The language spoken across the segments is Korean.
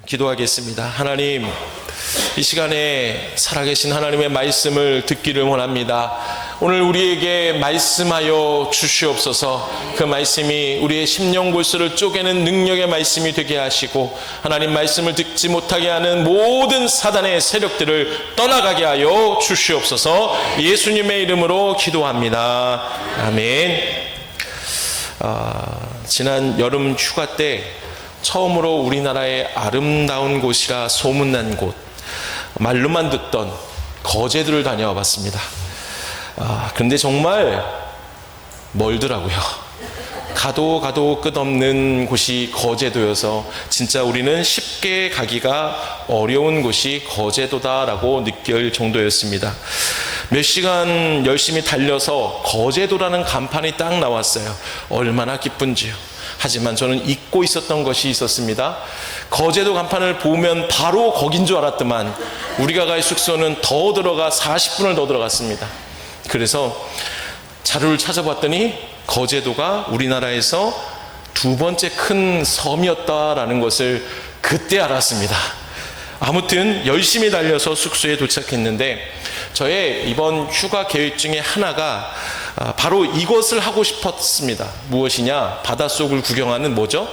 기도하겠습니다. 하나님, 이 시간에 살아계신 하나님의 말씀을 듣기를 원합니다. 오늘 우리에게 말씀하여 주시옵소서. 그 말씀이 우리의 심령 골수를 쪼개는 능력의 말씀이 되게 하시고, 하나님 말씀을 듣지 못하게 하는 모든 사단의 세력들을 떠나가게 하여 주시옵소서. 예수님의 이름으로 기도합니다. 아멘. 지난 여름 휴가 때 처음으로 우리나라의 아름다운 곳이라 소문난 곳, 말로만 듣던 거제도를 다녀와 봤습니다. 그런데 정말 멀더라고요. 가도 끝없는 곳이 거제도여서 진짜 우리는 쉽게 가기가 어려운 곳이 거제도다라고 느낄 정도였습니다. 몇 시간 열심히 달려서 거제도라는 간판이 딱 나왔어요. 얼마나 기쁜지요. 하지만 저는 잊고 있었던 것이 있었습니다. 거제도 간판을 보면 바로 거긴 줄 알았더만 우리가 갈 숙소는 더 들어가 40분을 더 들어갔습니다. 그래서 자료를 찾아봤더니 거제도가 우리나라에서 두 번째 큰 섬이었다라는 것을 그때 알았습니다. 아무튼 열심히 달려서 숙소에 도착했는데, 저의 이번 휴가 계획 중에 하나가 바로 이것을 하고 싶었습니다. 무엇이냐? 바닷속을 구경하는 뭐죠?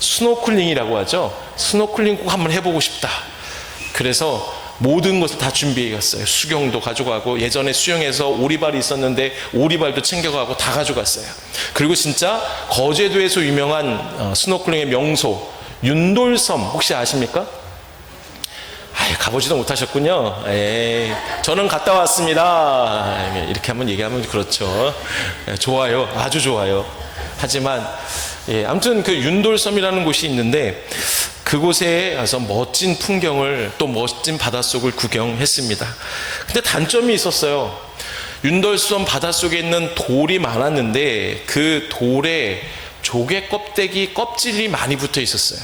스노클링이라고 하죠. 스노클링 꼭 한번 해보고 싶다. 그래서 모든 것을 다 준비해 갔어요. 수경도 가져가고, 예전에 수영에서 오리발이 있었는데 오리발도 챙겨가고 다 가져갔어요. 그리고 진짜 거제도에서 유명한 스노클링의 명소 윤돌섬 혹시 아십니까? 가보지도 못하셨군요. 저는 갔다 왔습니다. 이렇게 한번 얘기하면 그렇죠. 좋아요. 아주 좋아요. 하지만 아무튼 그 윤돌섬이라는 곳이 있는데, 그곳에 가서 멋진 풍경을, 또 멋진 바닷속을 구경했습니다. 근데 단점이 있었어요. 윤돌섬 바닷속에 있는 돌이 많았는데 그 돌에 조개 껍질이 많이 붙어 있었어요.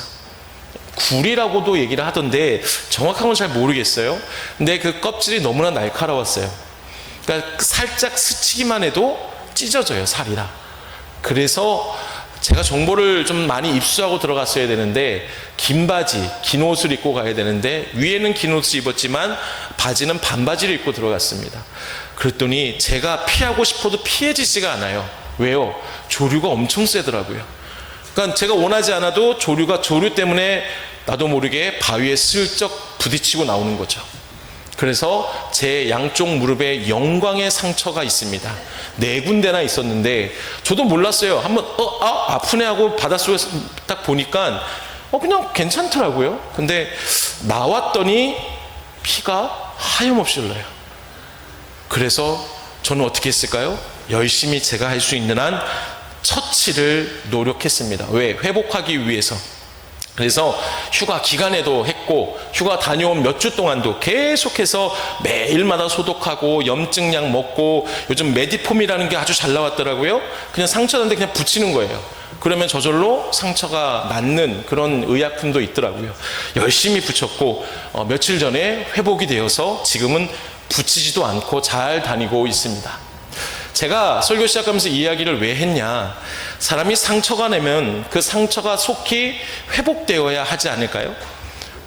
굴이라고도 얘기를 하던데 정확한 건 잘 모르겠어요. 근데 그 껍질이 너무나 날카로웠어요. 그러니까 살짝 스치기만 해도 찢어져요, 살이라. 그래서 제가 정보를 좀 많이 입수하고 들어갔어야 되는데, 긴 바지, 긴 옷을 입고 가야 되는데 위에는 긴 옷을 입었지만 바지는 반바지를 입고 들어갔습니다. 그랬더니 제가 피하고 싶어도 피해지지가 않아요. 왜요? 조류가 엄청 세더라고요. 그러니까 제가 원하지 않아도 조류 때문에 나도 모르게 바위에 슬쩍 부딪히고 나오는 거죠. 그래서 제 양쪽 무릎에 영광의 상처가 있습니다. 4군데나 있었는데 저도 몰랐어요. 한번 아프네 하고 바닷속에서 딱 보니까 그냥 괜찮더라고요. 근데 나왔더니 피가 하염없이 흘러요. 그래서 저는 어떻게 했을까요? 열심히 제가 할 수 있는 한 처치를 노력했습니다. 왜? 회복하기 위해서. 그래서 휴가 기간에도 했고, 휴가 다녀온 몇 주 동안도 계속해서 매일마다 소독하고 염증약 먹고, 요즘 메디폼이라는 게 아주 잘 나왔더라고요. 그냥 상처 났는데 그냥 붙이는 거예요. 그러면 저절로 상처가 낫는 그런 의약품도 있더라고요. 열심히 붙였고 며칠 전에 회복이 되어서 지금은 붙이지도 않고 잘 다니고 있습니다. 제가 설교 시작하면서 이 이야기를 왜 했냐? 사람이 상처가 나면 그 상처가 속히 회복되어야 하지 않을까요?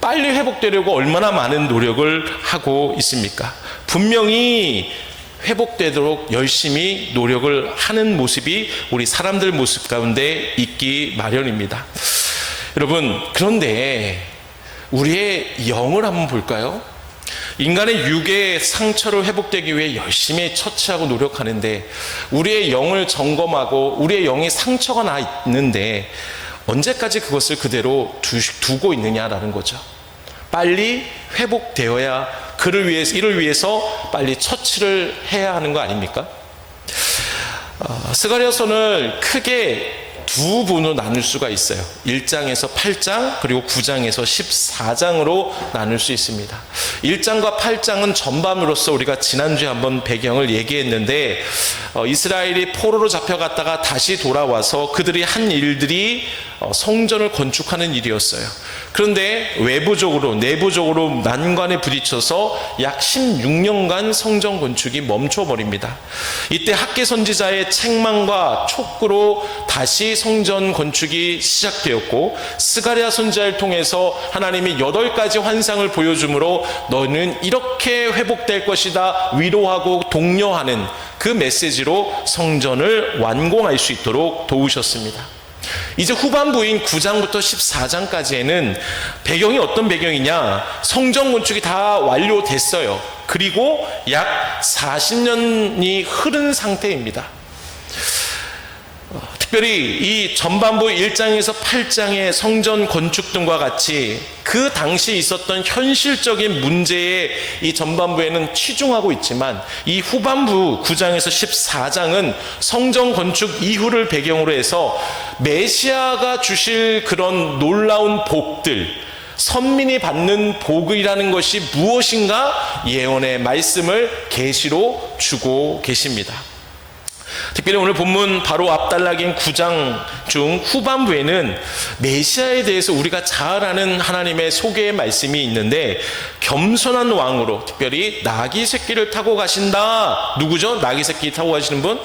빨리 회복되려고 얼마나 많은 노력을 하고 있습니까? 분명히 회복되도록 열심히 노력을 하는 모습이 우리 사람들 모습 가운데 있기 마련입니다. 여러분, 그런데 우리의 영을 한번 볼까요? 인간의 육의 상처를 회복되기 위해 열심히 처치하고 노력하는데, 우리의 영을 점검하고 우리의 영에 상처가 나 있는데 언제까지 그것을 그대로 두고 있느냐라는 거죠. 빨리 회복되어야, 이를 위해서 빨리 처치를 해야 하는 거 아닙니까? 스가랴서를 크게 두 부분으로 나눌 수가 있어요. 1장에서 8장, 그리고 9장에서 14장으로 나눌 수 있습니다. 1장과 8장은 전반으로서 우리가 지난주에 한번 배경을 얘기했는데, 이스라엘이 포로로 잡혀갔다가 다시 돌아와서 그들이 한 일들이 성전을 건축하는 일이었어요. 그런데 외부적으로 내부적으로 난관에 부딪혀서 약 16년간 성전 건축이 멈춰버립니다. 이때 학개 선지자의 책망과 촉구로 다시 다시 성전 건축이 시작되었고, 스가랴 선지자를 통해서 하나님이 8가지 환상을 보여주므로 너는 이렇게 회복될 것이다 위로하고 독려하는 그 메시지로 성전을 완공할 수 있도록 도우셨습니다. 이제 후반부인 9장부터 14장까지에는 배경이 어떤 배경이냐, 성전 건축이 다 완료됐어요. 그리고 약 40년이 흐른 상태입니다. 특별히 이 전반부 1장에서 8장의 성전 건축 등과 같이 그 당시 있었던 현실적인 문제에 이 전반부에는 치중하고 있지만, 이 후반부 9장에서 14장은 성전 건축 이후를 배경으로 해서 메시아가 주실 그런 놀라운 복들, 선민이 받는 복이라는 것이 무엇인가 예언의 말씀을 계시로 주고 계십니다. 특별히 오늘 본문 바로 앞단락인 9장 중 후반부에는 메시아에 대해서 우리가 잘 아는 하나님의 소개의 말씀이 있는데, 겸손한 왕으로 특별히 나귀 새끼를 타고 가신다. 누구죠? 나귀 새끼 타고 가시는 분?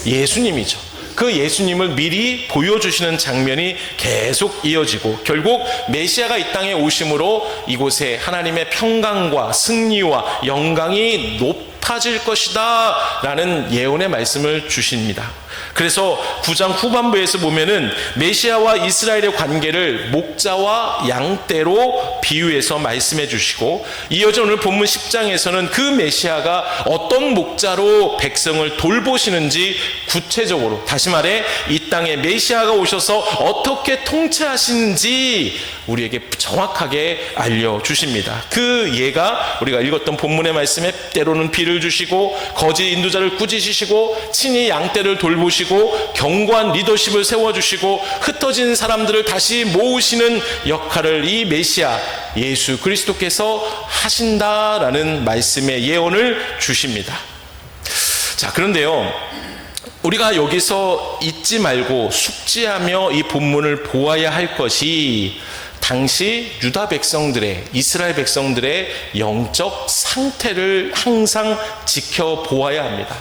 예수님이죠. 그 예수님을 미리 보여주시는 장면이 계속 이어지고, 결국 메시아가 이 땅에 오심으로 이곳에 하나님의 평강과 승리와 영광이 높아질 것이다 라는 예언의 말씀을 주십니다. 그래서 9장 후반부에서 보면은 메시아와 이스라엘의 관계를 목자와 양떼로 비유해서 말씀해 주시고, 이어져 오늘 본문 10장에서는 그 메시아가 어떤 목자로 백성을 돌보시는지 구체적으로, 다시 말해 이 땅에 메시아가 오셔서 어떻게 통치하시는지 우리에게 정확하게 알려주십니다. 그 예가 우리가 읽었던 본문의 말씀에 때로는 비를 주시고 거짓 인도자를 꾸짖으시고 친히 양떼를 돌보시고 견고한 리더십을 세워주시고 흩어진 사람들을 다시 모으시는 역할을 이 메시아 예수 그리스도께서 하신다라는 말씀의 예언을 주십니다. 자, 그런데요, 우리가 여기서 잊지 말고 숙지하며 이 본문을 보아야 할 것이 당시 유다 백성들의, 이스라엘 백성들의 영적 상태를 항상 지켜보아야 합니다.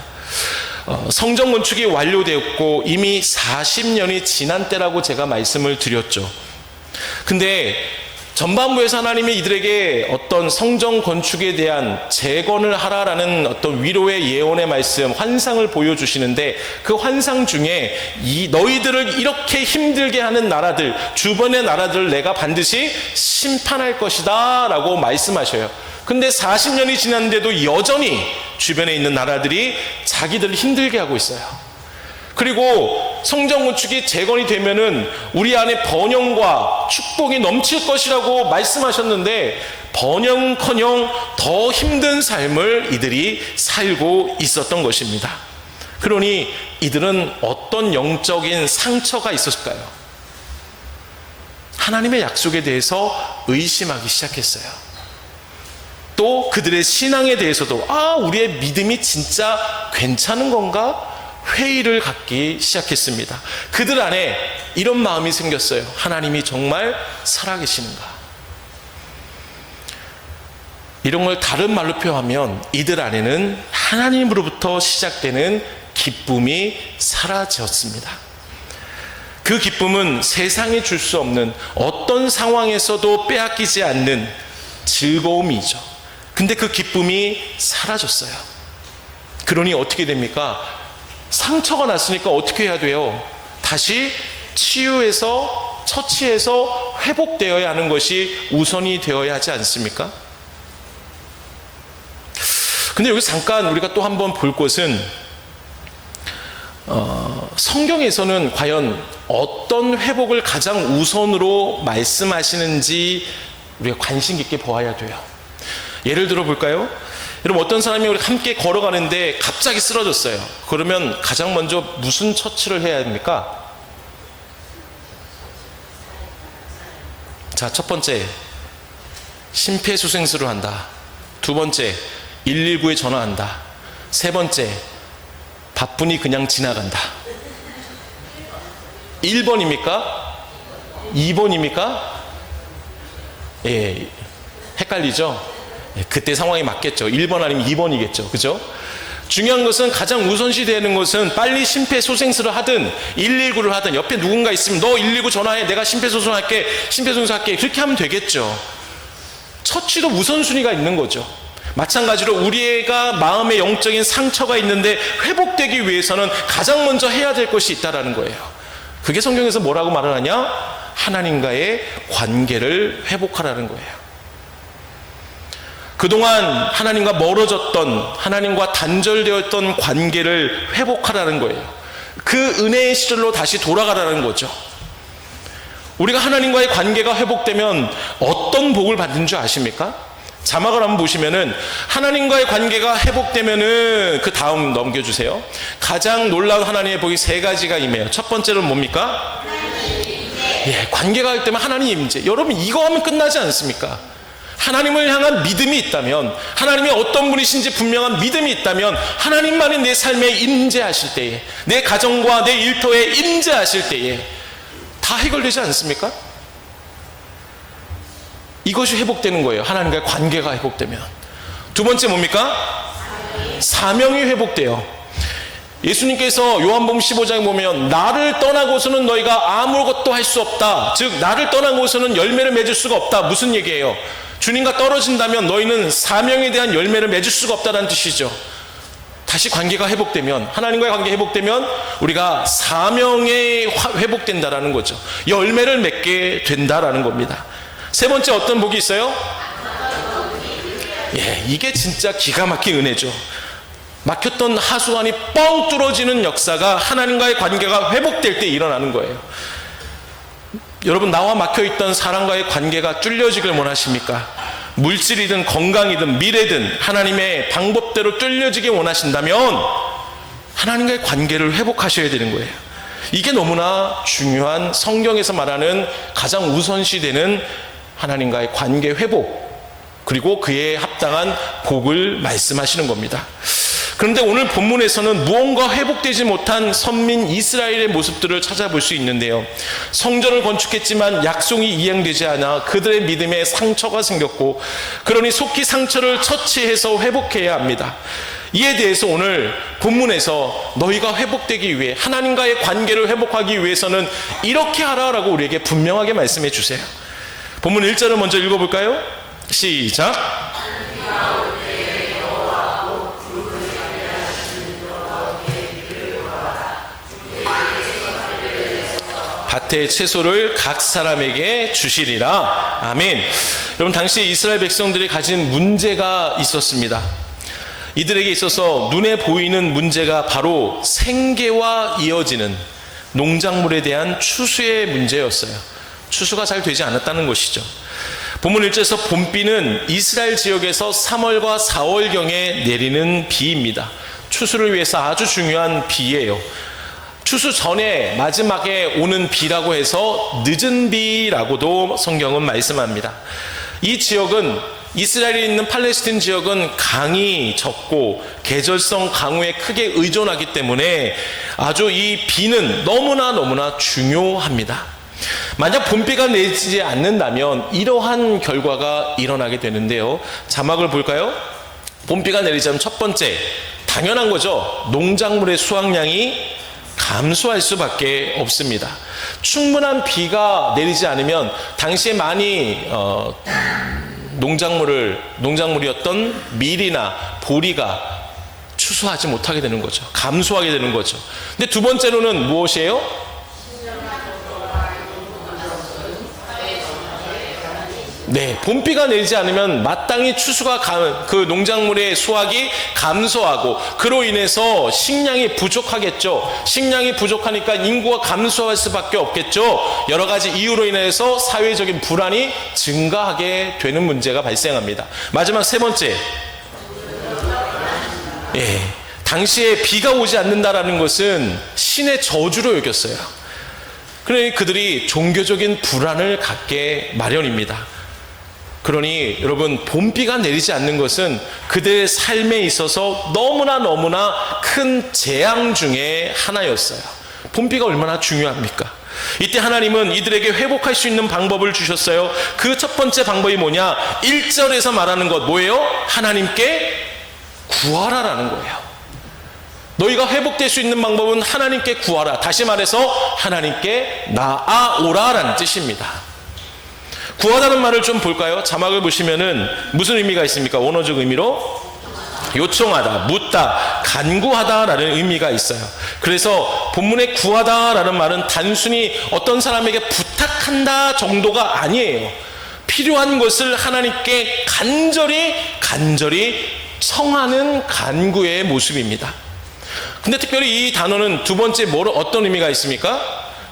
성전 건축이 완료되었고 이미 40년이 지난 때라고 제가 말씀을 드렸죠. 근데 전반부에서 하나님이 이들에게 어떤 성전 건축에 대한 재건을 하라라는 어떤 위로의 예언의 말씀, 환상을 보여주시는데, 그 환상 중에 너희들을 이렇게 힘들게 하는 나라들, 주변의 나라들을 내가 반드시 심판할 것이다 라고 말씀하셔요. 근데 40년이 지났는데도 여전히 주변에 있는 나라들이 자기들을 힘들게 하고 있어요. 그리고 성전 건축이 재건이 되면은 우리 안에 번영과 축복이 넘칠 것이라고 말씀하셨는데, 번영커녕 더 힘든 삶을 이들이 살고 있었던 것입니다. 그러니 이들은 어떤 영적인 상처가 있었을까요? 하나님의 약속에 대해서 의심하기 시작했어요. 또 그들의 신앙에 대해서도 우리의 믿음이 진짜 괜찮은 건가? 회의를 갖기 시작했습니다. 그들 안에 이런 마음이 생겼어요. 하나님이 정말 살아계시는가? 이런 걸 다른 말로 표현하면 이들 안에는 하나님으로부터 시작되는 기쁨이 사라졌습니다. 그 기쁨은 세상이 줄 수 없는, 어떤 상황에서도 빼앗기지 않는 즐거움이죠. 근데 그 기쁨이 사라졌어요. 그러니 어떻게 됩니까? 상처가 났으니까 어떻게 해야 돼요? 다시 치유해서, 처치해서 회복되어야 하는 것이 우선이 되어야 하지 않습니까? 근데 여기 잠깐 우리가 또 한번 볼 것은, 성경에서는 과연 어떤 회복을 가장 우선으로 말씀하시는지 우리가 관심 깊게 보아야 돼요. 예를 들어 볼까요? 여러분, 어떤 사람이 우리 함께 걸어가는데 갑자기 쓰러졌어요. 그러면 가장 먼저 무슨 처치를 해야 합니까? 자, 첫 번째, 심폐소생술을 한다. 두 번째, 119에 전화한다. 세 번째, 바쁘니 그냥 지나간다. 1번입니까? 2번입니까? 예, 헷갈리죠? 그때 상황이 맞겠죠. 1번 아니면 2번이겠죠. 그죠? 중요한 것은 가장 우선시 되는 것은 빨리 심폐소생술을 하든 119를 하든 옆에 누군가 있으면 너 119 전화해, 내가 심폐소생할게, 심폐소생술할게, 그렇게 하면 되겠죠. 처치도 우선순위가 있는 거죠. 마찬가지로 우리가 마음의 영적인 상처가 있는데 회복되기 위해서는 가장 먼저 해야 될 것이 있다는 거예요. 그게 성경에서 뭐라고 말을 하냐? 하나님과의 관계를 회복하라는 거예요. 그동안 하나님과 멀어졌던, 하나님과 단절되었던 관계를 회복하라는 거예요. 그 은혜의 시절로 다시 돌아가라는 거죠. 우리가 하나님과의 관계가 회복되면 어떤 복을 받는 줄 아십니까? 자막을 한번 보시면은 하나님과의 관계가 회복되면은 그 다음 넘겨주세요. 가장 놀라운 하나님의 복이 세 가지가 임해요. 첫 번째는 뭡니까? 예, 관계가 회복되면 하나님 임재. 여러분 이거 하면 끝나지 않습니까? 하나님을 향한 믿음이 있다면, 하나님이 어떤 분이신지 분명한 믿음이 있다면 하나님만이 내 삶에 임재하실 때에, 내 가정과 내 일터에 임재하실 때에 다 해결되지 않습니까? 이것이 회복되는 거예요. 하나님과의 관계가 회복되면. 두 번째 뭡니까? 사명이 회복돼요. 예수님께서 요한복음 15장에 보면 나를 떠나고서는 너희가 아무것도 할 수 없다. 즉 나를 떠나고서는 열매를 맺을 수가 없다. 무슨 얘기예요? 주님과 떨어진다면 너희는 사명에 대한 열매를 맺을 수가 없다는 뜻이죠. 다시 관계가 회복되면, 하나님과의 관계가 회복되면 우리가 사명에 회복된다라는 거죠. 열매를 맺게 된다라는 겁니다. 세 번째 어떤 복이 있어요? 예, 이게 진짜 기가 막힌 은혜죠. 막혔던 하수관이 뻥 뚫어지는 역사가 하나님과의 관계가 회복될 때 일어나는 거예요. 여러분, 나와 막혀있던 사람과의 관계가 뚫려지길 원하십니까? 물질이든 건강이든 미래든 하나님의 방법대로 뚫려지길 원하신다면 하나님과의 관계를 회복하셔야 되는 거예요. 이게 너무나 중요한, 성경에서 말하는 가장 우선시 되는 하나님과의 관계 회복, 그리고 그에 합당한 복을 말씀하시는 겁니다. 그런데 오늘 본문에서는 무언가 회복되지 못한 선민 이스라엘의 모습들을 찾아볼 수 있는데요. 성전을 건축했지만 약속이 이행되지 않아 그들의 믿음에 상처가 생겼고, 그러니 속히 상처를 처치해서 회복해야 합니다. 이에 대해서 오늘 본문에서 너희가 회복되기 위해, 하나님과의 관계를 회복하기 위해서는 이렇게 하라라고 우리에게 분명하게 말씀해 주세요. 본문 1절을 먼저 읽어볼까요? 시작. 밭의 채소를 각 사람에게 주시리라. 아멘. 여러분, 당시 이스라엘 백성들이 가진 문제가 있었습니다. 이들에게 있어서 눈에 보이는 문제가 바로 생계와 이어지는 농작물에 대한 추수의 문제였어요. 추수가 잘 되지 않았다는 것이죠. 본문 1절에서 봄비는 이스라엘 지역에서 3월과 4월경에 내리는 비입니다. 추수를 위해서 아주 중요한 비예요. 추수 전에 마지막에 오는 비라고 해서 늦은 비라고도 성경은 말씀합니다. 이 지역은, 이스라엘에 있는 팔레스틴 지역은 강이 적고 계절성 강우에 크게 의존하기 때문에 아주 이 비는 너무나 중요합니다. 만약 봄비가 내리지 않는다면 이러한 결과가 일어나게 되는데요. 자막을 볼까요? 봄비가 내리지 않으면 첫 번째, 당연한 거죠. 농작물의 수확량이 감소할 수밖에 없습니다. 충분한 비가 내리지 않으면 당시에 많이 농작물이었던 밀이나 보리가 추수하지 못하게 되는 거죠. 감소하게 되는 거죠. 근데 두 번째로는 무엇이에요? 네, 봄비가 내리지 않으면 마땅히 그 농작물의 수확이 감소하고, 그로 인해서 식량이 부족하겠죠. 식량이 부족하니까 인구가 감소할 수밖에 없겠죠. 여러 가지 이유로 인해서 사회적인 불안이 증가하게 되는 문제가 발생합니다. 마지막 세 번째, 예, 당시에 비가 오지 않는다라는 것은 신의 저주로 여겼어요. 그러니 그들이 종교적인 불안을 갖게 마련입니다. 그러니 여러분, 봄비가 내리지 않는 것은 그들의 삶에 있어서 너무나 큰 재앙 중에 하나였어요. 봄비가 얼마나 중요합니까? 이때 하나님은 이들에게 회복할 수 있는 방법을 주셨어요. 그 첫 번째 방법이 뭐냐? 1절에서 말하는 것 뭐예요? 하나님께 구하라라는 거예요. 너희가 회복될 수 있는 방법은 하나님께 구하라. 다시 말해서 하나님께 나아오라라는 뜻입니다. 구하다는 말을 좀 볼까요? 자막을 보시면은 무슨 의미가 있습니까? 원어적 의미로 요청하다, 묻다, 간구하다라는 의미가 있어요. 그래서 본문의 구하다라는 말은 단순히 어떤 사람에게 부탁한다 정도가 아니에요. 필요한 것을 하나님께 간절히 청하는 간구의 모습입니다. 근데 특별히 이 단어는 두 번째 어떤 의미가 있습니까?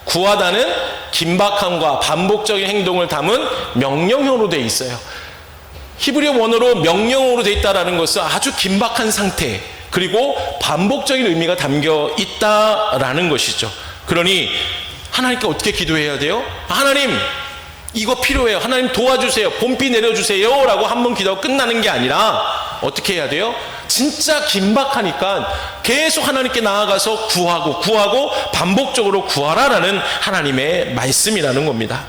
구하다는 긴박함과 반복적인 행동을 담은 명령형으로 되어 있어요. 히브리어 원어로 명령어로 되어 있다는 것은 아주 긴박한 상태, 그리고 반복적인 의미가 담겨 있다라는 것이죠. 그러니 하나님께 어떻게 기도해야 돼요? 하나님, 이거 필요해요. 하나님 도와주세요. 봄비 내려주세요. 라고 한번 기도하고 끝나는 게 아니라 어떻게 해야 돼요? 진짜 긴박하니까 계속 하나님께 나아가서 구하고 반복적으로 구하라라는 하나님의 말씀이라는 겁니다.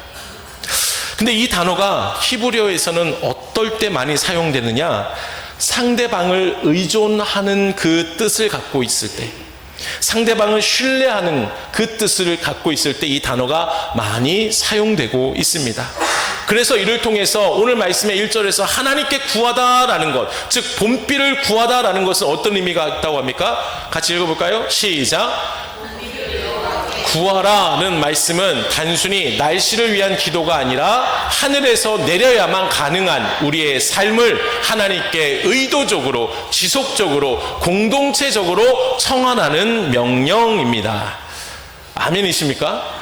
근데 이 단어가 히브리어에서는 어떨 때 많이 사용되느냐? 상대방을 의존하는 그 뜻을 갖고 있을 때, 상대방을 신뢰하는 그 뜻을 갖고 있을 때 이 단어가 많이 사용되고 있습니다. 그래서 이를 통해서 오늘 말씀의 1절에서 하나님께 구하다라는 것, 즉 봄비를 구하다라는 것은 어떤 의미가 있다고 합니까? 같이 읽어볼까요? 시작. 구하라는 말씀은 단순히 날씨를 위한 기도가 아니라 하늘에서 내려야만 가능한 우리의 삶을 하나님께 의도적으로, 지속적으로, 공동체적으로 청하라는 명령입니다. 아멘이십니까?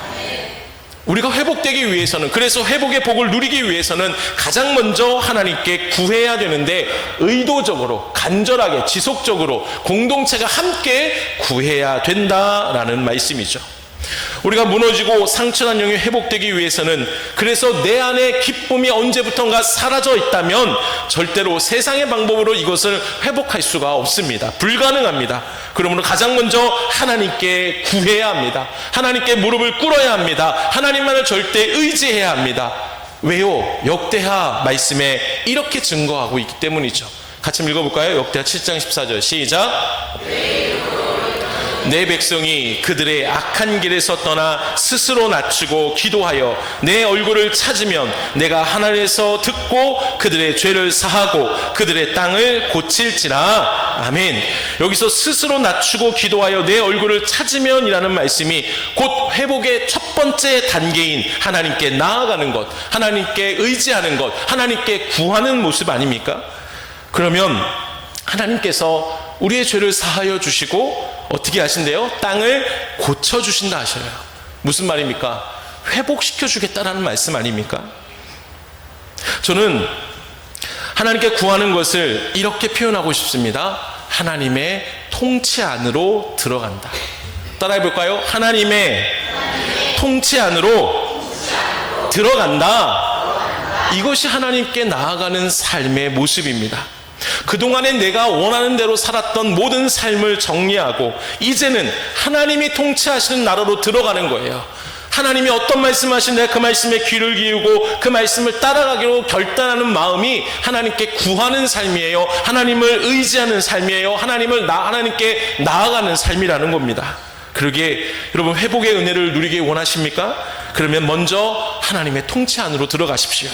우리가 회복되기 위해서는, 그래서 회복의 복을 누리기 위해서는 가장 먼저 하나님께 구해야 되는데, 의도적으로, 간절하게, 지속적으로 공동체가 함께 구해야 된다라는 말씀이죠. 우리가 무너지고 상처난 영이 회복되기 위해서는, 그래서 내 안에 기쁨이 언제부턴가 사라져 있다면 절대로 세상의 방법으로 이것을 회복할 수가 없습니다. 불가능합니다. 그러므로 가장 먼저 하나님께 구해야 합니다. 하나님께 무릎을 꿇어야 합니다. 하나님만을 절대 의지해야 합니다. 왜요? 역대하 말씀에 이렇게 증거하고 있기 때문이죠. 같이 읽어볼까요? 역대하 7장 14절 시작. 내 백성이 그들의 악한 길에서 떠나 스스로 낮추고 기도하여 내 얼굴을 찾으면 내가 하늘에서 듣고 그들의 죄를 사하고 그들의 땅을 고칠지라. 아멘. 여기서 스스로 낮추고 기도하여 내 얼굴을 찾으면 이라는 말씀이 곧 회복의 첫 번째 단계인 하나님께 나아가는 것, 하나님께 의지하는 것, 하나님께 구하는 모습 아닙니까? 그러면 하나님께서 우리의 죄를 사하여 주시고 어떻게 하신대요? 땅을 고쳐주신다 하셔요. 무슨 말입니까? 회복시켜 주겠다라는 말씀 아닙니까? 저는 하나님께 구하는 것을 이렇게 표현하고 싶습니다. 하나님의 통치 안으로 들어간다. 따라해 볼까요? 하나님의 통치 안으로 들어간다. 이것이 하나님께 나아가는 삶의 모습입니다. 그동안에 내가 원하는 대로 살았던 모든 삶을 정리하고 이제는 하나님이 통치하시는 나라로 들어가는 거예요. 하나님이 어떤 말씀하시는데 그 말씀에 귀를 기울이고 그 말씀을 따라가기로 결단하는 마음이 하나님께 구하는 삶이에요. 하나님을 의지하는 삶이에요. 하나님께 나아가는 삶이라는 겁니다. 그러기에 여러분, 회복의 은혜를 누리기 원하십니까? 그러면 먼저 하나님의 통치 안으로 들어가십시오.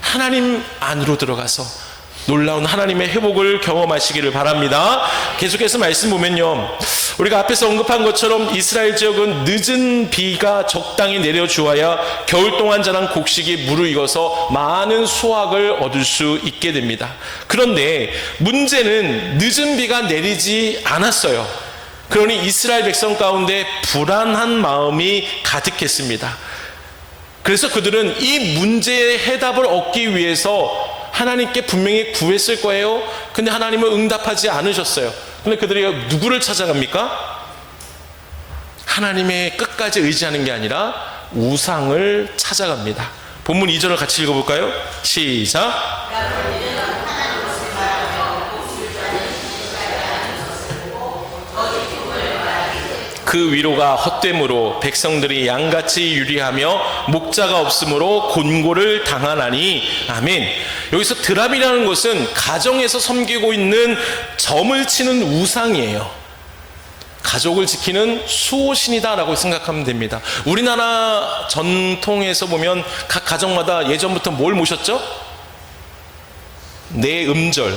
하나님 안으로 들어가서 놀라운 하나님의 회복을 경험하시기를 바랍니다. 계속해서 말씀 보면요, 우리가 앞에서 언급한 것처럼 이스라엘 지역은 늦은 비가 적당히 내려주어야 겨울 동안 자란 곡식이 무르익어서 많은 수확을 얻을 수 있게 됩니다. 그런데 문제는 늦은 비가 내리지 않았어요. 그러니 이스라엘 백성 가운데 불안한 마음이 가득했습니다. 그래서 그들은 이 문제의 해답을 얻기 위해서 하나님께 분명히 구했을 거예요. 근데 하나님은 응답하지 않으셨어요. 근데 그들이 누구를 찾아갑니까? 하나님의 끝까지 의지하는 게 아니라 우상을 찾아갑니다. 본문 2절을 같이 읽어볼까요? 시작. 그 위로가 헛됨으로 백성들이 양같이 유리하며 목자가 없으므로 곤고를 당하나니. 아멘. 여기서 드랍이라는 것은 가정에서 섬기고 있는 점을 치는 우상이에요. 가족을 지키는 수호신이다라고 생각하면 됩니다. 우리나라 전통에서 보면 각 가정마다 예전부터 뭘 모셨죠? 내음절,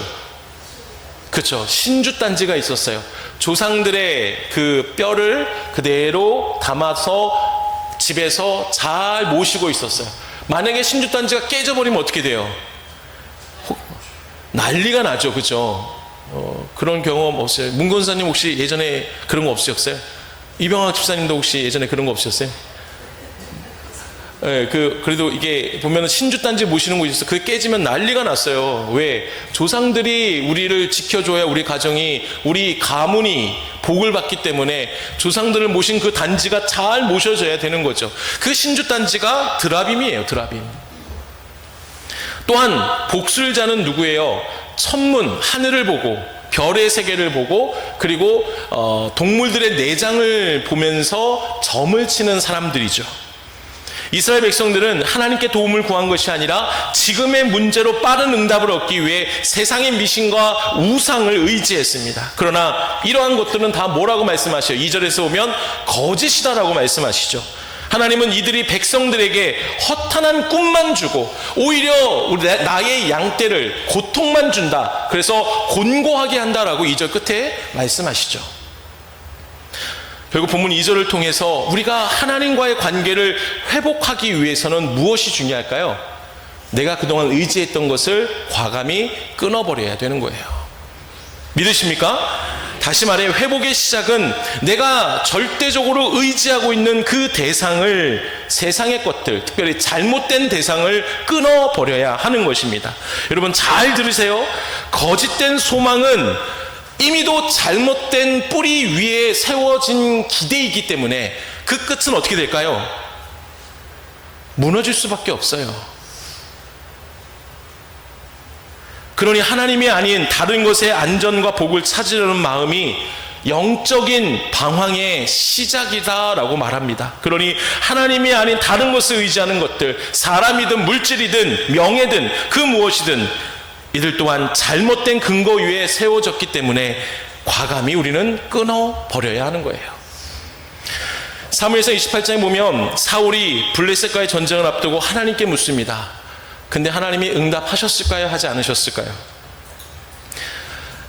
그렇죠. 신주단지가 있었어요. 조상들의 그 뼈를 그대로 담아서 집에서 잘 모시고 있었어요. 만약에 신주단지가 깨져버리면 어떻게 돼요? 난리가 나죠. 그렇죠. 그런 경험 없어요? 문건사님 혹시 예전에 그런 거 없으셨어요? 이병학 집사님도 혹시 예전에 그런 거 없으셨어요? 네, 그래도 이게 보면은 신주단지 모시는 곳이 있어요. 그게 깨지면 난리가 났어요. 왜? 조상들이 우리를 지켜줘야 우리 가정이, 우리 가문이 복을 받기 때문에 조상들을 모신 그 단지가 잘 모셔져야 되는 거죠. 그 신주단지가 드라빔이에요. 드라빔. 또한 복술자는 누구예요? 천문, 하늘을 보고 별의 세계를 보고 그리고 동물들의 내장을 보면서 점을 치는 사람들이죠. 이스라엘 백성들은 하나님께 도움을 구한 것이 아니라 지금의 문제로 빠른 응답을 얻기 위해 세상의 미신과 우상을 의지했습니다. 그러나 이러한 것들은 다 뭐라고 말씀하셔요? 2절에서 보면 거짓이다라고 말씀하시죠. 하나님은 이들이 백성들에게 허탄한 꿈만 주고 오히려 나의 양떼를 고통만 준다. 그래서 곤고하게 한다라고 2절 끝에 말씀하시죠. 결국 본문 2절을 통해서 우리가 하나님과의 관계를 회복하기 위해서는 무엇이 중요할까요? 내가 그동안 의지했던 것을 과감히 끊어버려야 되는 거예요. 믿으십니까? 다시 말해 회복의 시작은 내가 절대적으로 의지하고 있는 그 대상을, 세상의 것들, 특별히 잘못된 대상을 끊어버려야 하는 것입니다. 여러분 잘 들으세요. 거짓된 소망은 이미도 잘못된 뿌리 위에 세워진 기대이기 때문에 그 끝은 어떻게 될까요? 무너질 수밖에 없어요. 그러니 하나님이 아닌 다른 것의 안전과 복을 찾으려는 마음이 영적인 방황의 시작이다라고 말합니다. 그러니 하나님이 아닌 다른 것을 의지하는 것들, 사람이든 물질이든 명예든 그 무엇이든 이들 또한 잘못된 근거 위에 세워졌기 때문에 과감히 우리는 끊어버려야 하는 거예요. 사무엘상 28장에 보면 사울이 블레셋과의 전쟁을 앞두고 하나님께 묻습니다. 근데 하나님이 응답하셨을까요? 하지 않으셨을까요?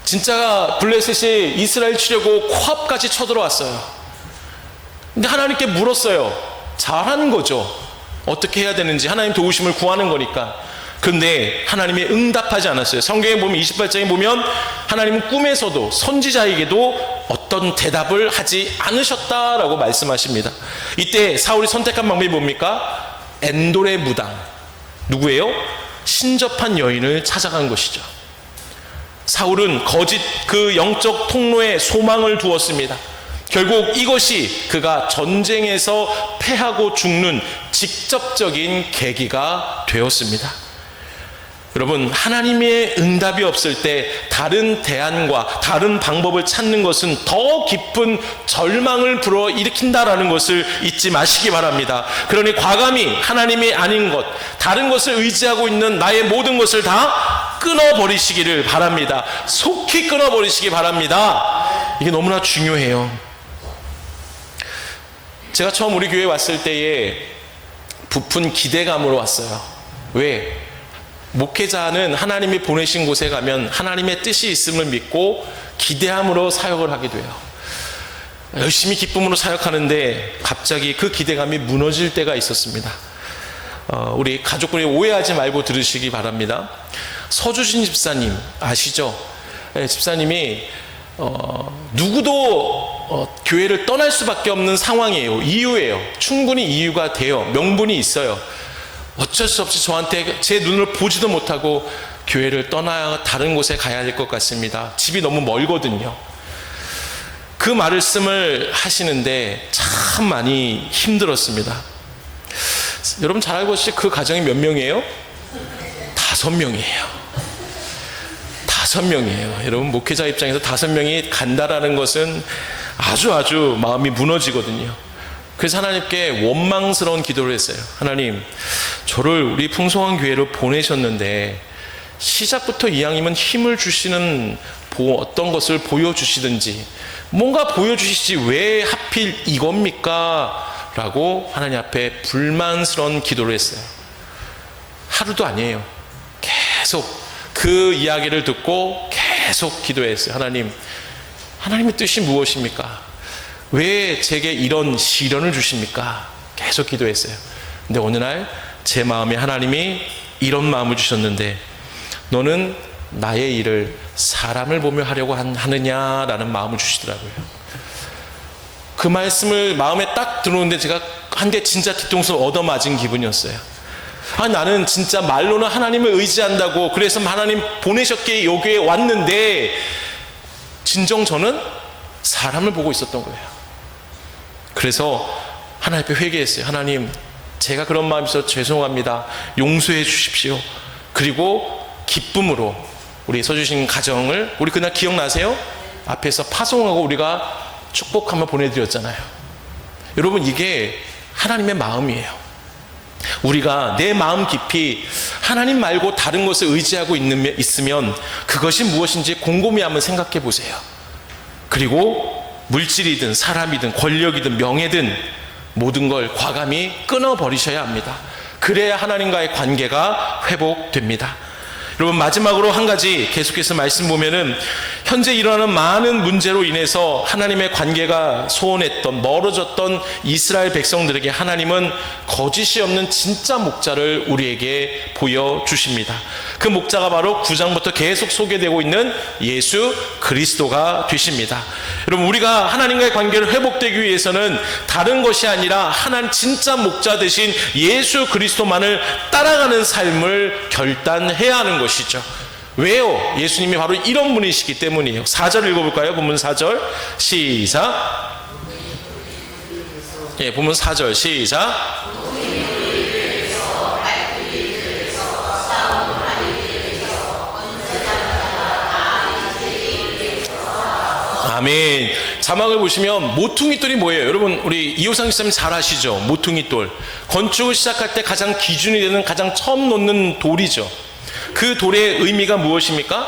진짜 블레셋이 이스라엘 치려고 코앞까지 쳐들어왔어요. 근데 하나님께 물었어요. 잘하는 거죠. 어떻게 해야 되는지 하나님 도우심을 구하는 거니까. 그런데 하나님이 응답하지 않았어요. 성경에 보면 28장에 보면 하나님은 꿈에서도 선지자에게도 어떤 대답을 하지 않으셨다라고 말씀하십니다. 이때 사울이 선택한 방법이 뭡니까? 엔돌의 무당. 누구예요? 신접한 여인을 찾아간 것이죠. 사울은 거짓 그 영적 통로에 소망을 두었습니다. 결국 이것이 그가 전쟁에서 패하고 죽는 직접적인 계기가 되었습니다. 여러분, 하나님의 응답이 없을 때 다른 대안과 다른 방법을 찾는 것은 더 깊은 절망을 불어일으킨다라는 것을 잊지 마시기 바랍니다. 그러니 과감히 하나님이 아닌 것, 다른 것을 의지하고 있는 나의 모든 것을 다 끊어버리시기를 바랍니다. 속히 끊어버리시기 바랍니다. 이게 너무나 중요해요. 제가 처음 우리 교회에 왔을 때에 부푼 기대감으로 왔어요. 왜? 목회자는 하나님이 보내신 곳에 가면 하나님의 뜻이 있음을 믿고 기대함으로 사역을 하게 돼요. 열심히 기쁨으로 사역하는데 갑자기 그 기대감이 무너질 때가 있었습니다. 우리 가족들이 오해하지 말고 들으시기 바랍니다. 서주신 집사님 아시죠? 집사님이 누구도 교회를 떠날 수밖에 없는 상황이에요. 이유예요. 충분히 이유가 돼요. 명분이 있어요. 어쩔 수 없이 저한테 제 눈을 보지도 못하고 교회를 떠나야 다른 곳에 가야 할 것 같습니다. 집이 너무 멀거든요. 그 말씀을 하시는데 참 많이 힘들었습니다. 여러분 잘 알고 계시죠? 그 가정이 몇 명이에요? 5명이에요. 5명이에요. 여러분 목회자 입장에서 5명이 간다라는 것은 아주 마음이 무너지거든요. 그래서 하나님께 원망스러운 기도를 했어요. 하나님, 저를 우리 풍성한 교회로 보내셨는데 시작부터 이왕이면 힘을 주시는 어떤 것을 보여주시든지 뭔가 보여주시지 왜 하필 이겁니까? 라고 하나님 앞에 불만스러운 기도를 했어요. 하루도 아니에요. 계속 그 이야기를 듣고 계속 기도했어요. 하나님의 뜻이 무엇입니까? 왜 제게 이런 시련을 주십니까? 계속 기도했어요. 근데 어느 날 제 마음에 하나님이 이런 마음을 주셨는데, 너는 나의 일을 사람을 보며 하려고 하느냐라는 마음을 주시더라고요. 그 말씀을 마음에 딱 들어오는데 제가 한 대 진짜 뒤통수 얻어맞은 기분이었어요. 나는 진짜 말로는 하나님을 의지한다고 그래서 하나님 보내셨기에 여기에 왔는데, 진정 저는 사람을 보고 있었던 거예요. 그래서 하나님 앞에 회개했어요. 하나님, 제가 그런 마음이 있어서 죄송합니다. 용서해 주십시오. 그리고 기쁨으로 우리 써주신 가정을, 우리 그날 기억나세요? 앞에서 파송하고 우리가 축복하며 보내드렸잖아요. 여러분, 이게 하나님의 마음이에요. 우리가 내 마음 깊이 하나님 말고 다른 것을 의지하고 있으면 그것이 무엇인지 곰곰이 한번 생각해 보세요. 그리고 물질이든 사람이든 권력이든 명예든 모든 걸 과감히 끊어버리셔야 합니다. 그래야 하나님과의 관계가 회복됩니다. 여러분, 마지막으로 한 가지 계속해서 말씀 보면은, 현재 일어나는 많은 문제로 인해서 하나님의 관계가 소원했던, 멀어졌던 이스라엘 백성들에게 하나님은 거짓이 없는 진짜 목자를 우리에게 보여주십니다. 그 목자가 바로 9장부터 계속 소개되고 있는 예수 그리스도가 되십니다. 여러분, 우리가 하나님과의 관계를 회복되기 위해서는 다른 것이 아니라 하나님 진짜 목자 되신 예수 그리스도만을 따라가는 삶을 결단해야 하는 것이죠. 왜요? 예수님이 바로 이런 분이시기 때문이에요. 4절 읽어볼까요? 본문 4절 시작. 예, 본문 4절 시작. 아멘. 자막을 보시면 모퉁이돌이 뭐예요? 여러분, 우리 이호상 집사님 잘 아시죠? 모퉁이돌. 건축을 시작할 때 가장 기준이 되는, 가장 처음 놓는 돌이죠. 그 돌의 의미가 무엇입니까?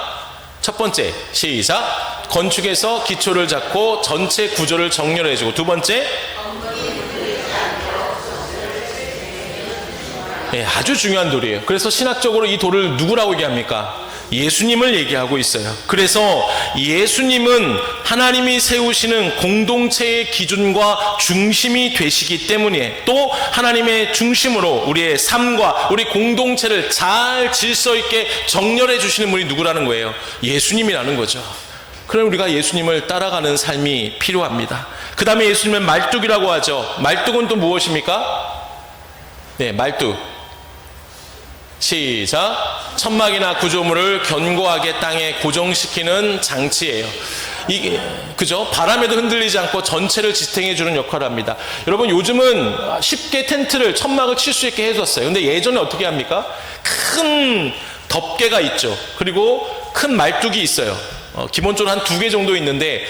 첫 번째, 시작. 건축에서 기초를 잡고 전체 구조를 정렬해주고, 두 번째, 네, 아주 중요한 돌이에요. 그래서 신학적으로 이 돌을 누구라고 얘기합니까? 예수님을 얘기하고 있어요. 그래서 예수님은 하나님이 세우시는 공동체의 기준과 중심이 되시기 때문에, 또 하나님의 중심으로 우리의 삶과 우리 공동체를 잘 질서 있게 정렬해 주시는 분이 누구라는 거예요? 예수님이라는 거죠. 그럼 우리가 예수님을 따라가는 삶이 필요합니다. 그 다음에 예수님은 말뚝이라고 하죠. 말뚝은 또 무엇입니까? 네, 말뚝. 시작. 천막이나 구조물을 견고하게 땅에 고정시키는 장치예요. 이게, 그죠? 바람에도 흔들리지 않고 전체를 지탱해 주는 역할을 합니다. 여러분, 요즘은 쉽게 텐트를, 천막을 칠 수 있게 해줬어요. 근데 예전에 어떻게 합니까? 큰 덮개가 있죠. 그리고 큰 말뚝이 있어요. 기본적으로 한 2개 정도 있는데,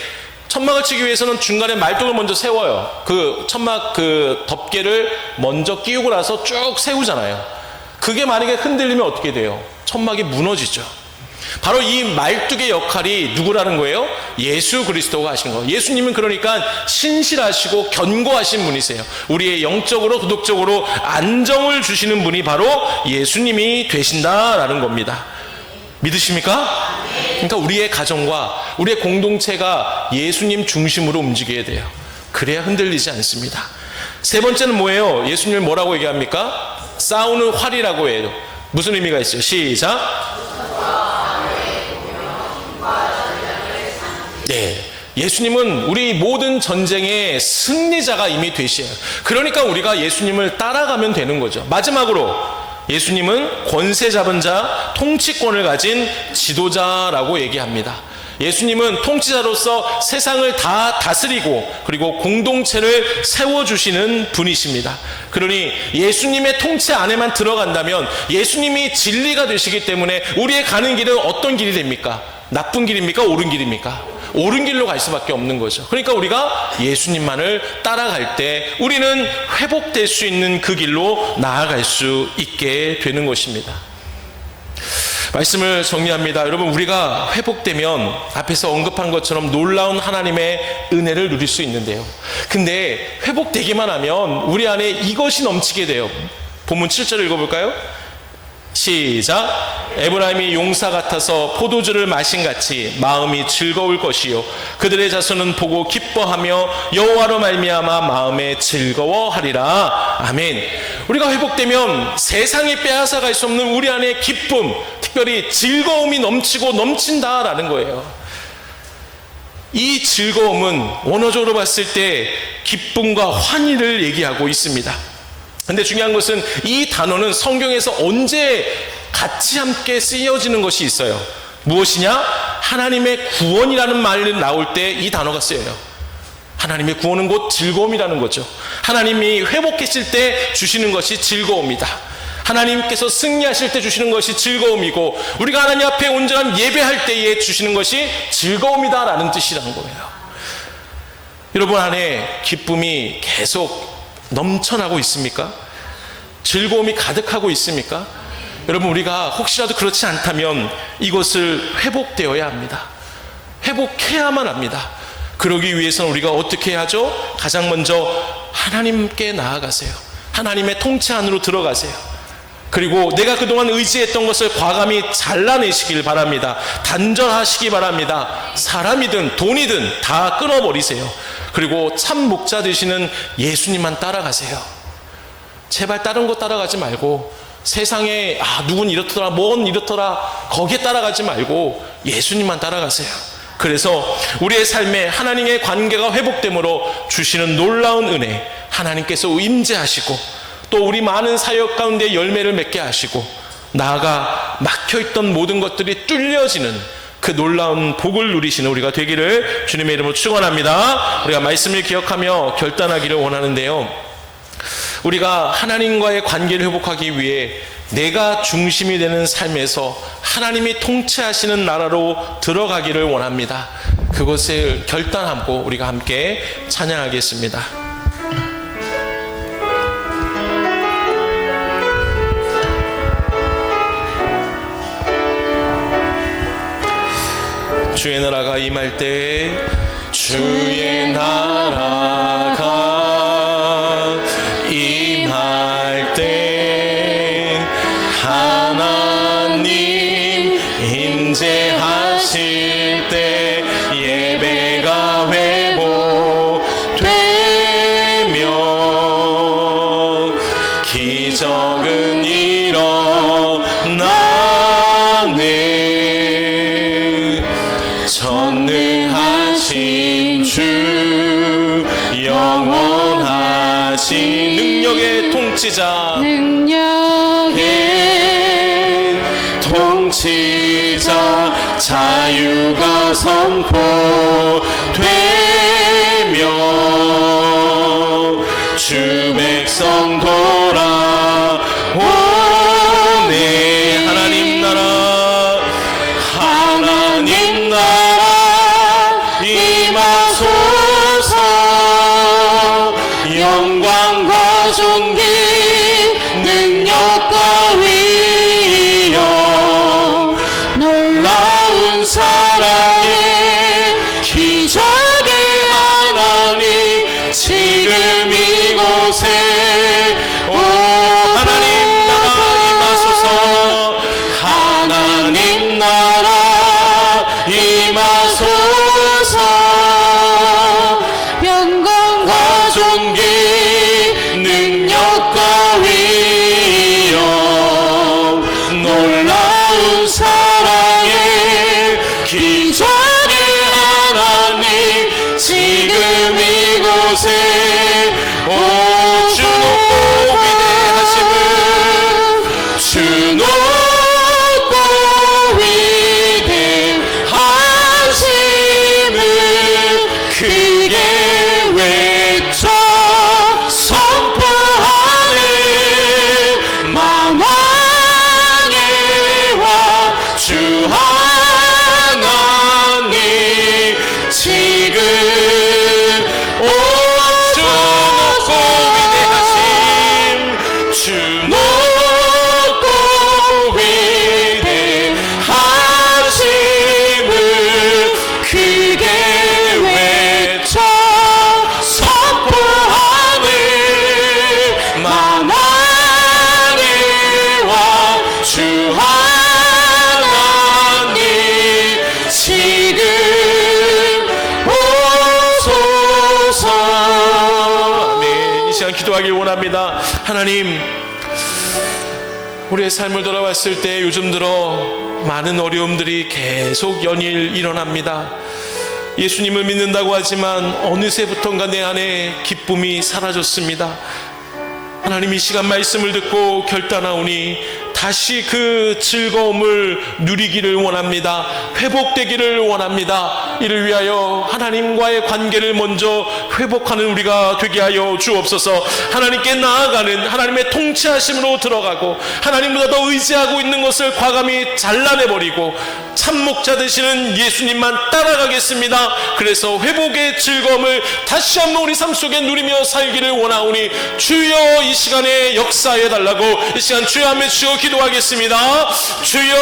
천막을 치기 위해서는 중간에 말뚝을 먼저 세워요. 그 천막 그 덮개를 먼저 끼우고 나서 쭉 세우잖아요. 그게 만약에 흔들리면 어떻게 돼요? 천막이 무너지죠. 바로 이 말뚝의 역할이 누구라는 거예요? 예수 그리스도가 하신 거예요. 예수님은 그러니까 신실하시고 견고하신 분이세요. 우리의 영적으로, 도덕적으로 안정을 주시는 분이 바로 예수님이 되신다라는 겁니다. 믿으십니까? 그러니까 우리의 가정과 우리의 공동체가 예수님 중심으로 움직여야 돼요. 그래야 흔들리지 않습니다. 세 번째는 뭐예요? 예수님을 뭐라고 얘기합니까? 싸우는 활이라고 해요. 무슨 의미가 있어요? 시작. 네, 예수님은 우리 모든 전쟁의 승리자가 이미 되셔요. 그러니까 우리가 예수님을 따라가면 되는 거죠. 마지막으로 예수님은 권세 잡은 자, 통치권을 가진 지도자라고 얘기합니다. 예수님은 통치자로서 세상을 다 다스리고 그리고 공동체를 세워주시는 분이십니다. 그러니 예수님의 통치 안에만 들어간다면 예수님이 진리가 되시기 때문에 우리의 가는 길은 어떤 길이 됩니까? 나쁜 길입니까? 옳은 길입니까? 옳은 길로 갈 수밖에 없는 거죠. 그러니까 우리가 예수님만을 따라갈 때 우리는 회복될 수 있는 그 길로 나아갈 수 있게 되는 것입니다. 말씀을 정리합니다. 여러분, 우리가 회복되면 앞에서 언급한 것처럼 놀라운 하나님의 은혜를 누릴 수 있는데요. 근데 회복되기만 하면 우리 안에 이것이 넘치게 돼요. 본문 7절 읽어볼까요? 시작. 에브라임이 용사 같아서 포도주를 마신 같이 마음이 즐거울 것이요 그들의 자손은 보고 기뻐하며 여호와로 말미암아 마음에 즐거워하리라. 아멘. 우리가 회복되면 세상이 빼앗아갈 수 없는 우리 안에 기쁨, 특별히 즐거움이 넘치고 넘친다라는 거예요. 이 즐거움은 원어적으로 봤을 때 기쁨과 환희를 얘기하고 있습니다. 근데 중요한 것은 이 단어는 성경에서 언제 같이 함께 쓰여지는 것이 있어요. 무엇이냐? 하나님의 구원이라는 말이 나올 때 이 단어가 쓰여요. 하나님의 구원은 곧 즐거움이라는 거죠. 하나님이 회복했을 때 주시는 것이 즐거움이다. 하나님께서 승리하실 때 주시는 것이 즐거움이고, 우리가 하나님 앞에 온전한 예배할 때에 주시는 것이 즐거움이다라는 뜻이라는 거예요. 여러분 안에 기쁨이 계속 넘쳐나고 있습니까? 즐거움이 가득하고 있습니까? 여러분, 우리가 혹시라도 그렇지 않다면 이것을 회복되어야 합니다. 회복해야만 합니다. 그러기 위해서는 우리가 어떻게 해야죠? 가장 먼저 하나님께 나아가세요. 하나님의 통치 안으로 들어가세요. 그리고 내가 그동안 의지했던 것을 과감히 잘라내시길 바랍니다. 단절하시기 바랍니다. 사람이든 돈이든 다 끊어버리세요. 그리고 참 목자 되시는 예수님만 따라가세요. 제발 다른 거 따라가지 말고, 세상에 누군 이렇더라 뭔 이렇더라 거기에 따라가지 말고 예수님만 따라가세요. 그래서 우리의 삶에 하나님의 관계가 회복됨으로 주시는 놀라운 은혜, 하나님께서 임재하시고 또 우리 많은 사역 가운데 열매를 맺게 하시고, 나아가 막혀있던 모든 것들이 뚫려지는 그 놀라운 복을 누리시는 우리가 되기를 주님의 이름으로 축원합니다. 우리가 말씀을 기억하며 결단하기를 원하는데요, 우리가 하나님과의 관계를 회복하기 위해 내가 중심이 되는 삶에서 하나님이 통치하시는 나라로 들어가기를 원합니다. 그것을 결단하고 우리가 함께 찬양하겠습니다. 주의 나라가 임할 때, 주의 나라가 임할 때 하나님 임재하실 때 예배가 회복되며 기적은 일어나네. 전능하신 주 영원하신 능력의 통치자, 능력의 통치자, 자유가 선포되며 주 백성 돌아오네. 하나님 나라, 하나님 나라 임하소서. 영광과 존귀 능력과 위엄 놀라운 사랑의 기적의 하나님 지금 이곳에 기도하길 원합니다. 하나님, 우리의 삶을 돌아봤을 때 요즘 들어 많은 어려움들이 계속 연일 일어납니다. 예수님을 믿는다고 하지만 어느새부턴가 내 안에 기쁨이 사라졌습니다. 하나님, 이 시간 말씀을 듣고 결단하오니 다시 그 즐거움을 누리기를 원합니다. 회복되기를 원합니다. 이를 위하여 하나님과의 관계를 먼저 회복하는 우리가 되게 하여 주옵소서. 하나님께 나아가는 하나님의 통치하심으로 들어가고 하나님보다 더 의지하고 있는 것을 과감히 잘라내버리고 참목자 되시는 예수님만 따라가겠습니다. 그래서 회복의 즐거움을 다시 한번 우리 삶 속에 누리며 살기를 원하오니 주여 이 시간에 역사해달라고 이 시간 주여 하며 주여 기도하겠습니다. 주여,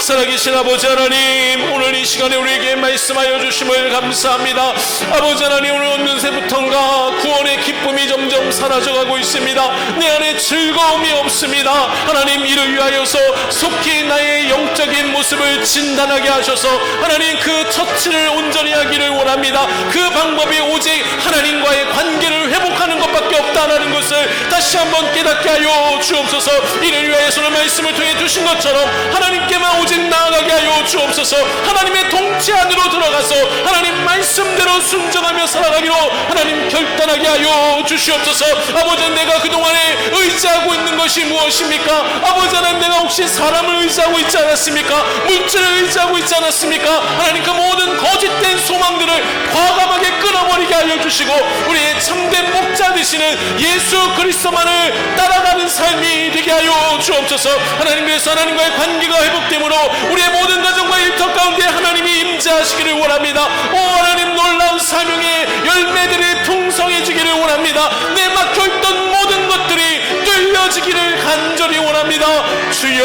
살아계신 아버지 하나님, 오늘 이 시간에 우리에게 말씀하여 주심을 감사합니다. 아버지 하나님, 오늘 어느새부턴가 구원의 기쁨이 점점 사라져가고 있습니다. 내 안에 즐거움이 없습니다. 하나님, 이를 위하여서 속히 나의 영적인 모습을 진단하게 하셔서 하나님 그 처치를 온전히 하기를 원합니다. 그 방법이 오직 하나님과의 관계를 회복하는 것밖에 없다는 것을 다시 한번 깨닫게 하여 주옵소서. 이를 위하여서는 말씀을 통해 주신 것처럼 하나님께만 오직 나아가게 하여 주옵소서. 하나님의 통치 안으로 들어가서 하나님 말씀대로 순종하며 살아가기로 하나님 결단하게 하여 주시옵소서. 아버지, 내가 그동안에 의지하고 있는 것이 무엇입니까? 아버지 하나님, 내가 혹시 사람을 의지하고 있지 않았습니까? 물질을 의지하고 있지 않았습니까? 하나님, 그 모든 거짓된 소망들을 과감하게 끊어버리게 하여 주시고 우리의 참된 목자 되시는 예수 그리스도만을 따라가는 삶이 되게 하여 주옵소서. 하나님, 그래서 하나님과의 관계가 회복되므로 우리의 모든 가정과 일터 가운데 하나님이 임재하시기를 원합니다. 오 하나님, 놀라운 사명의 열매들이 풍성해지기를 원합니다. 내 막혀있던 모든 것들이 뚫려지기를 간절히 원합니다. 주여,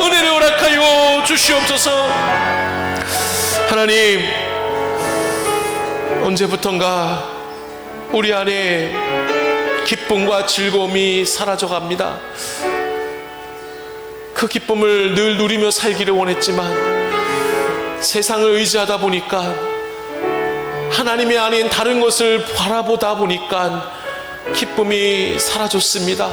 은혜를 허락하여 주시옵소서. 하나님, 언제부턴가 우리 안에 기쁨과 즐거움이 사라져갑니다. 그 기쁨을 늘 누리며 살기를 원했지만 세상을 의지하다 보니까, 하나님이 아닌 다른 것을 바라보다 보니까 기쁨이 사라졌습니다.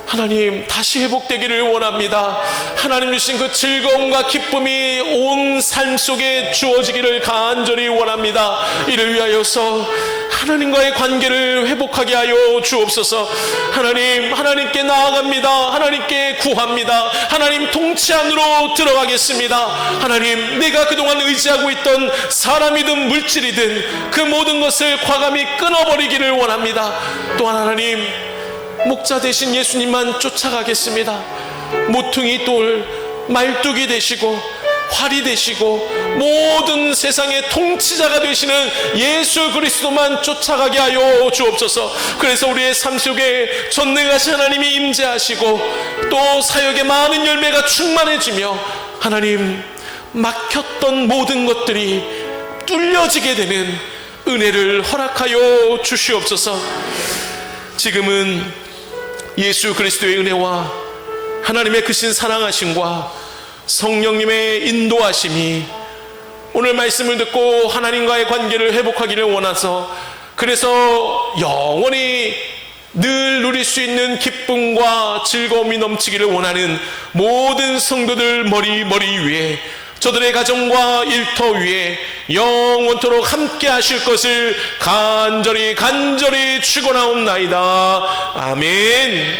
하나님, 다시 회복되기를 원합니다. 하나님 주신 그 즐거움과 기쁨이 온 삶 속에 주어지기를 간절히 원합니다. 이를 위하여서 하나님과의 관계를 회복하게 하여 주옵소서. 하나님, 하나님께 나아갑니다. 하나님께 구합니다. 하나님 통치 안으로 들어가겠습니다. 하나님, 내가 그동안 의지하고 있던 사람이든 물질이든 그 모든 것을 과감히 끊어버리기를 원합니다. 또한 하나님, 목자 되신 예수님만 쫓아가겠습니다. 모퉁이 돌, 말뚝이 되시고 활이 되시고 모든 세상의 통치자가 되시는 예수 그리스도만 쫓아가게 하여 주옵소서. 그래서 우리의 삶 속에 전능하신 하나님이 임재하시고 또 사역의 많은 열매가 충만해지며 하나님, 막혔던 모든 것들이 뚫려지게 되는 은혜를 허락하여 주시옵소서. 지금은 예수 그리스도의 은혜와 하나님의 크신 사랑하심과 성령님의 인도하심이 오늘 말씀을 듣고 하나님과의 관계를 회복하기를 원해서, 그래서 영원히 늘 누릴 수 있는 기쁨과 즐거움이 넘치기를 원하는 모든 성도들 머리 위에, 저들의 가정과 일터 위에 영원토록 함께 하실 것을 간절히 축원하옵나이다. 아멘.